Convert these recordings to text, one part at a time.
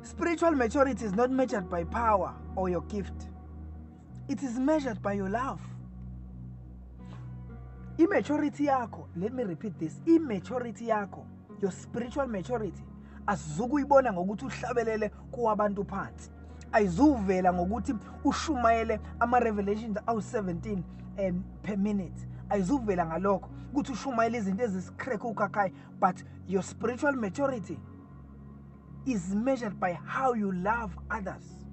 Spiritual maturity is not measured by power or your gift. It is measured by your love. Immaturity yako, let me repeat this, immaturity yako, your spiritual maturity, azukuyibona ngokuthi uhlabelele kuwabantu phansi. Ayizuvela ngokuthi ushumayele ama-revelations awu-17 per minute. Ayizuvela ngalokho ukuthi ushumayele izinto ezisikreke ukhakhaya, but your spiritual maturity is measured by how you love others.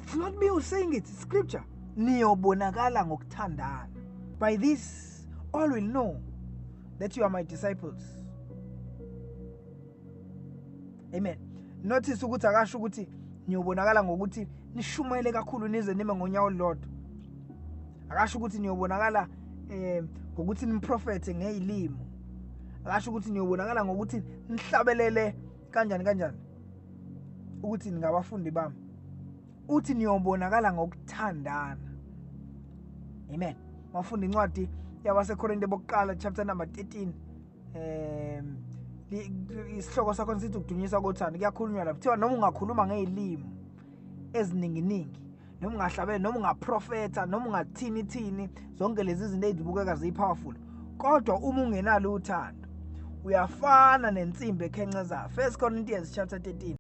It's not me who's saying it, it's scripture. Niyobonakala ngokuthandana. By this, all will know that you are my disciples. Amen. Notice ukuthi akasho ukuthi niyobonakala ngokuthi nishumayele kakhulu nize nime ngonyawo olulodwa. Akasho ukuthi niyobonakala ngokuthi nimprofete ngezilimi. Akasho ukuthi niyobonakala ngokuthi nihlabelele kanjani ukuthi ningabafundi bami. Uthi niyobonakala ngokuthandana. Amen. Mafunda incwadi yabaseKorinte bokuqala chapter number 13. Isihloko sakho sithi ukudunyiswa kothando. Kuyakhulunywa lapho. Kuthiwa noma ungakhuluma ngezilimi eziningi, noma ungahlabela, noma ungaprofeta, noma ungathini, zonke lezi zinto ezibukeka zipowerful. Kodwa uma ungenalo uthando, uyafana nensimbi ekhencezayo. 1 Corinthians chapter 13.